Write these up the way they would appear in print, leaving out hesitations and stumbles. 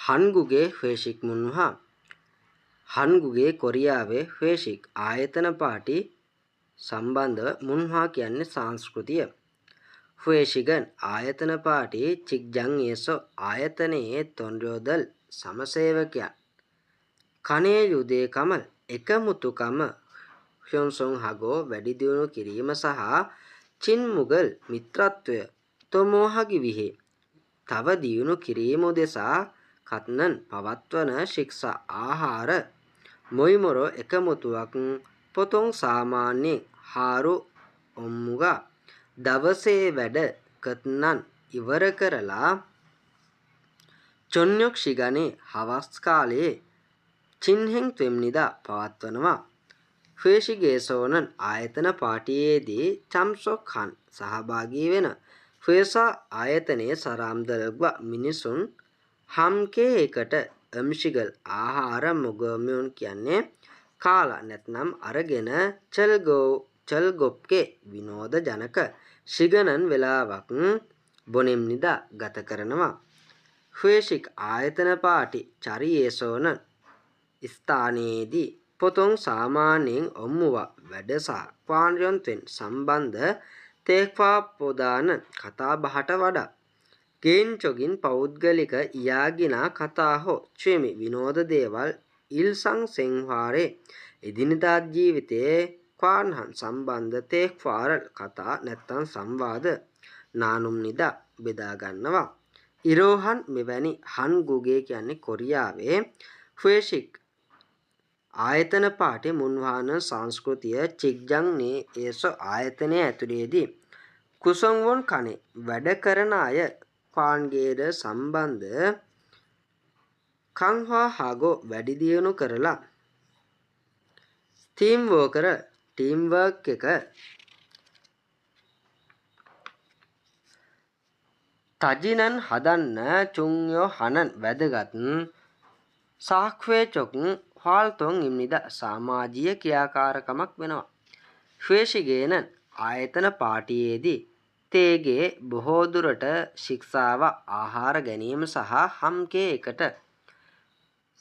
한국의 회식 문화. 한국의 කොරියාවේ 회식 ආයතන පාටි සම්බන්ධ 문화 කියන්නේ සංස්කෘතිය. 회식은 ආයතන පාටි 직장에서 ආයතනයේ තොන්රෝදල් සමසේවකයන් කනේ යුදේකම එකමුතුකම හ්‍යොන්සොන්하고 වැඩි දියුණු කිරීම සහ චින්මුගල් මිත්‍රත්වය තොමෝහගි විහි තව දියුණු කිරීම උදෙසා කත්නන් පවත්වන ශික්ෂා ආහාර මොයිමොරෝ එකමුතුවක් පොතොන් සාමාන්‍යයෙන් හාරු ඔම්මුගා දවසේ වැඩ කත්නන් ඉවර කරලා චොන්යොක් ශිගනේ හවස් කාලයේ චින්හෙන් තෙම්නිදා පවත්වනවා. ෆේෂිගේසෝනන් ආයතන පාටියේදී චම්සොක් хан සහභාගී වෙන ෆේසා ආයතනයේ සරාම්දලග්වා මිනිසුන් හම්කේ එකට එම්ශිගල් ආහාර මුගමියුන් කියන්නේ කාලා නැත්නම් අරගෙන චල්ගොප්ගේ විනෝද ජනක ශිගනන් වෙලාවක් බොනෙම්නිදා ගත කරනවා. ෆේෂික් ආයතන පාටි චරියේසෝනන් ස්ථානයේදී පොතොන් සාමාන්‍යයෙන් ඔම්මුවා වැඩසා පාන්යොන්තෙන් සම්බන්ධ තේක්වා පොදාන කතා බහට වඩා ගේන්චොගින් පෞද්ගලික ඉයාගිනා කතා හෝ ච්වෙමි විනෝද දේවල් ඉල්සං සෙන්වාරේ එදිනදා ජීවිතයේ ක්වාන්හන් සම්බන්ධ තේක්වාරල් කතා නැත්තම් සංවාද නානුම් නිදා බෙදා ගන්නවා. ඉරෝහන් මෙවැනි 한국ේ කියන්නේ කොරියාවේ 회식 ආයතන පාටි මුන්වාන සංස්කෘතිය 직장නේ ඒස ආයතනය ඇතුළේදී කුසොන්වොන් කනේ වැඩ කරන අය පාන්ගේද සම්බන්ධ කංවා හාගෝ වැඩි දියුණු කරලා ටීම් වර්ක් එක තජිනන් හදන්න චුන්යෝ හනන් වැදගත් සාක්වේ චොක්න් හාල්තොන් ඉම්නිද සමාජීය ක්‍රියාකාරකමක් වෙනවා. ෆේෂිගේනන් ආයතන පාටියේදී තේගේ බොහෝ දුරට ශික්ෂාව ආහාර ගැනීම සහ හම්කේ එකට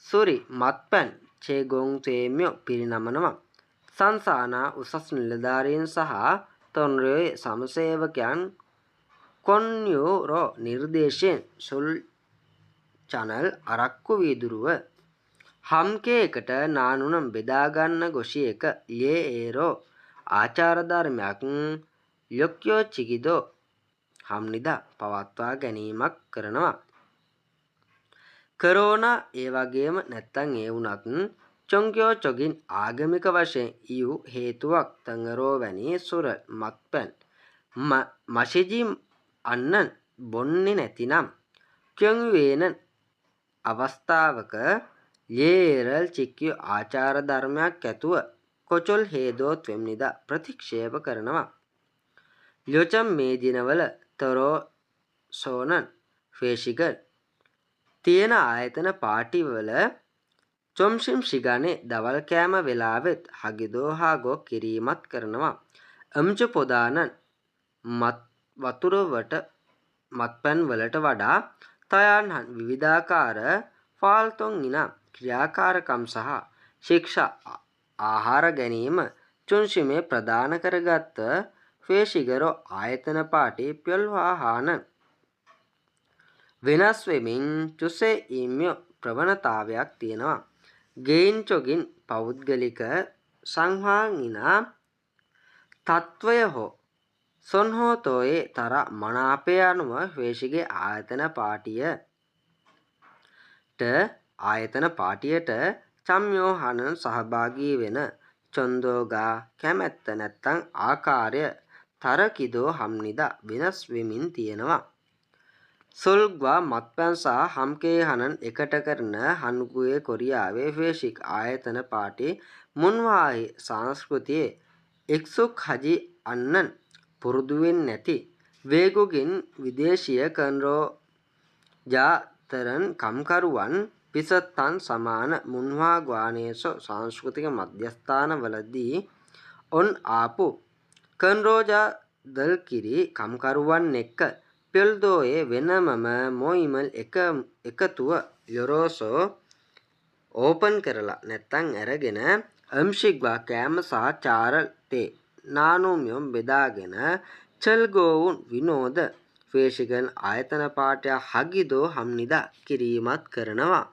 සුරි මත්පැන් චේගොන් තේම්යෝ පිරිනමනවා. සංසානා උසස් නිලධාරීන් සහ තොන්රේ සමසේවකයන් කොන්යුරෝ නිර්දේශයෙන් සුල් චනල් අරක්කු වීදුරුව හම්කේ එකට නානුනම් බෙදාගන්න ගොෂියක යේ ඒරෝ ආචාරධර්මයක් යොක්යෝ චිකිදෝ හම්නිදා පවත්වා ගැනීමක් කරනවා. කරෝනා ඒ වගේම නැත්තං ඒ වුණත් චොංක්යෝ චොගින් ආගමික වශයෙන් ඉයු හේතුවක් තංගරෝ වැනි සුර මත්පැන් මශිජි අන්නන් බොන්නේ නැතිනම් කියොංවේනන් අවස්ථාවක යේරල් චික්කිය ආචාර ධර්මයක් ඇතුව කොචොල් හේදෝත් වෙම්නිදා ප්‍රතික්ෂේප කරනවා. ල්‍යොචම් මේ දිනවල තරෝ සෝනන් ෆේෂිගල් තියෙන ආයතන පාටිවල චොම්ෂිම් ශිගනේ දවල් කෑම වෙලාවෙත් හගිදෝහාගෝ කිරීමත් කරනවා. අම්ච පොදානන් වතුරවට මත්පැන් වලට වඩා තයන්හන් විවිධාකාර ෆාල්තොන් ඉනම් ක්‍රියාකාරකම් සහ ශික්ෂා ආහාර ගැනීම චුන්ෂිමේ ප්‍රදාන කරගත්ත ෆේෂිගරෝ ආයතන පාටි ප්යොල්වාහාන වෙනස් වෙමින් චුසේ ඉම්යෝ ප්‍රවණතාවයක් තියෙනවා. ගේන්චොගින් පෞද්ගලික සංහාංගිනා තත්වය හෝ සොන්හෝතෝයේ තර මනාපය අනුව ෆේෂිගේ ආයතන පාටියට චම්යෝහනන් සහභාගී වෙන චොන්දෝගා කැමැත්ත නැත්තං ආකාරය තරකිදෝ හම්නිදා වෙනස් වෙමින් තියෙනවා. සොල්ග්වා මත්පැන් සහ හම්කේ හනන් එකට කරන 한국의 කොරියාවේ ෆේෂික් ආයතන පාටි මුන්වාහි සංස්කෘතියේ එක්සුක් හජි අන්නන් පුරුදුවෙන් නැති වේගුගින් විදේශීය කන්රෝ ජාතරන් කම්කරුවන් පිසත්තන් සමාන මුන්වා ග්වානේසෝ සංස්කෘතික මධ්‍යස්ථානවලදී ඔන් ආපු කන්රෝජා දල්කිරි කම්කරුවන් එක්ක පෙල්දෝයේ වෙනමම මොයිමල් එකතුව යොරෝසෝ ඕපන් කරලා නැත්තම් අරගෙන අම්ශිග්වා කෑම සහ චාරතේ නානුම්යොම් බෙදාගෙන චල්ගෝවුන් විනෝද ෆේෂිගන් ආයතන පාටය හගිදෝ හම්නිදා කිරීමත් කරනවා